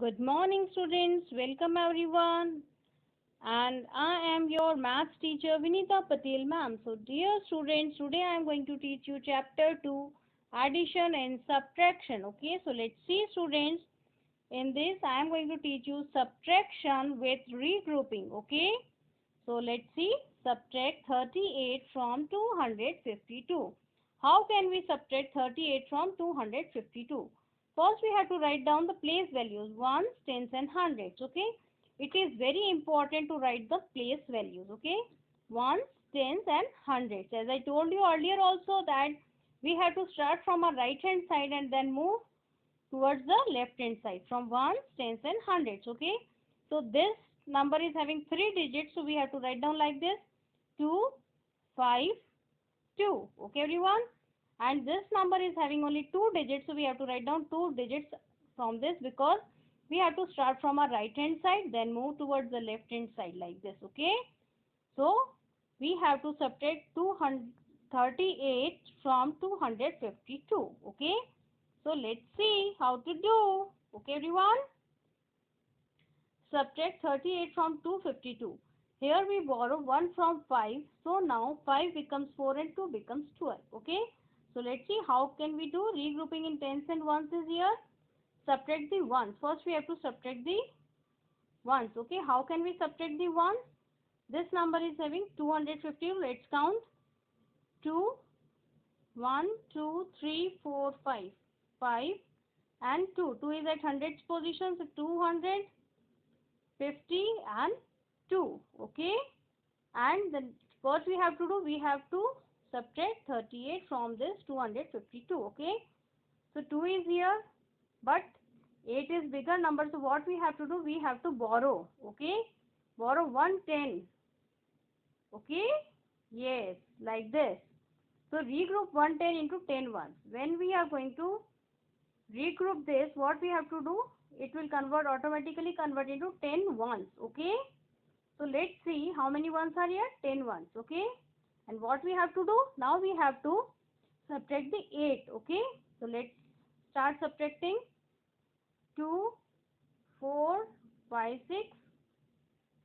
Good morning, students. Welcome, everyone. And I am your maths teacher, Vinita Patel, ma'am. So, dear students, today I am going to teach you chapter 2, addition and subtraction. Okay, so let's see, students. In this, I am going to teach you subtraction with regrouping. Okay, so let's see. Subtract 38 from 252. How can we subtract 38 from 252? First, we have to write down the place values, ones, tens, and hundreds. Okay, it is very important to write the place values. Okay, ones, tens, and hundreds. As I told you earlier, also that we have to start from our right hand side and then move towards the left hand side from ones, tens, and hundreds. Okay, so this number is having three digits, so we have to write down like this: 2, 5, 2. Okay, everyone. And this number is having only two digits, so we have to write down two digits from this, because we have to start from our right hand side then move towards the left hand side like this. Okay, so we have to subtract 238 from 252. Okay, so let's see how to do. Okay, everyone. Subtract 38 from 252. Here we borrow 1 from 5. So now 5 becomes 4 and 2 becomes 12. Okay. So let's see how can we do. Regrouping in tens and ones is here. Subtract the ones. First we have to subtract the ones. Okay. How can we subtract the ones? This number is having 250. Let's count. 2, 1, 2, 3, 4, 5. 5 and 2. 2 is at hundreds position. So 200. 50 and 2. Okay, and then what we have to do, we have to subtract 38 from this 252. Okay, so 2 is here, but 8 is bigger number, so what we have to do, we have to borrow. Okay, borrow 110. Okay, yes, like this. So regroup 110 into 10 ones. When we are going to regroup this, what we have to do, it will automatically convert into 10 ones. Okay, so let's see how many ones are here. 10 ones. Okay, and what we have to do now, we have to subtract the 8. Okay, so let's start subtracting. 2, 4, 5, 6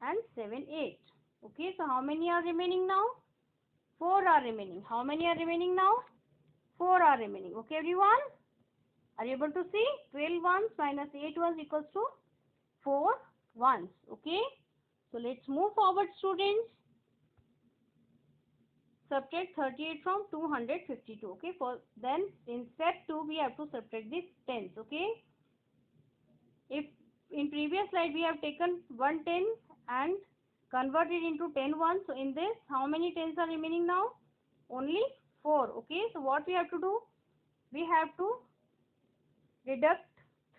and 7, 8. Okay, so how many are remaining now? 4 are remaining. How many are remaining now? 4 are remaining. Okay, everyone, are you able to see? 12 ones minus 8 ones equals to 4 ones. Okay, so let's move forward, students. Subtract 38 from 252. Okay, for then in step 2 we have to subtract the tens. Okay, if in previous slide we have taken 110 and converted into 10 ones, so in this how many tens are remaining now? Only 4. Okay, so what we have to do, we have to deduct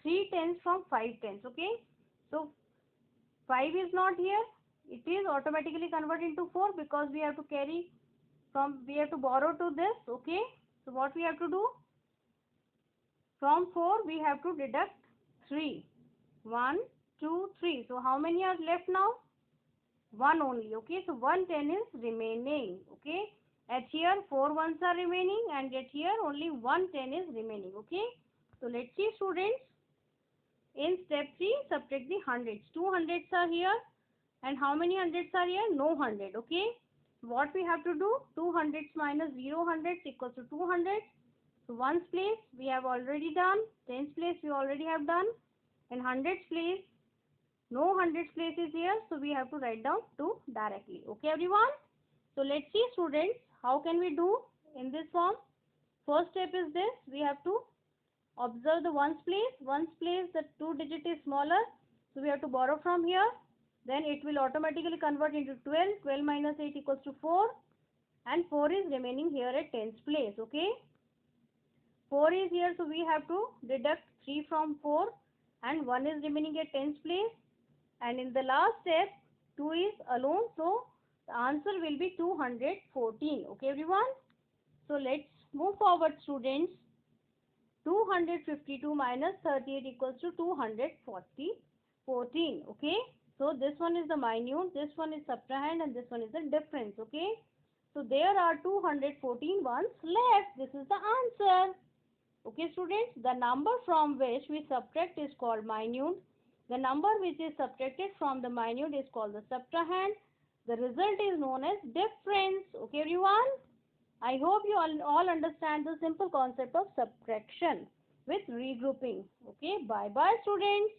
3 tens from 5 tens. Okay, so 5 is not here, it is automatically converted into 4 because we have to carry from, we have to borrow to this. Okay, so what we have to do, from 4 we have to deduct 3. 1, 2, 3. So how many are left now? 1 only. Okay, so 110 is remaining. Okay, at here 4 ones are remaining and at here only 110 is remaining. Okay, so let's see, students. In step 3, subtract the hundreds. 2 hundreds are here and how many hundreds are here? No 100. Okay, what we have to do, 2 hundreds minus 0 hundreds equals to 200. So ones place we have already done, tens place we already have done, and hundreds place, no hundreds place is here, so we have to write down 2 directly. Okay, everyone, so let's see, students, how can we do in this form. First step is this: we have to observe the ones place. Ones place, the 2 digit is smaller, so we have to borrow from here. Then it will automatically convert into 12. 12 minus 8 equals to 4, and 4 is remaining here at tens place. Okay, 4 is here, so we have to deduct 3 from 4 and 1 is remaining at tens place, and in the last step 2 is alone, so the answer will be 214. Okay, everyone, so let's move forward, students. 252 minus 38 equals to 214. Okay, so this one is the minute, this one is subtrahend, and this one is the difference. Okay, so there are 214 ones left. This is the answer. Okay, students, the number from which we subtract is called minute The number which is subtracted from the minute is called the subtrahend. The result is known as difference. Okay, everyone? I hope you all understand the simple concept of subtraction with regrouping. Okay, bye bye students.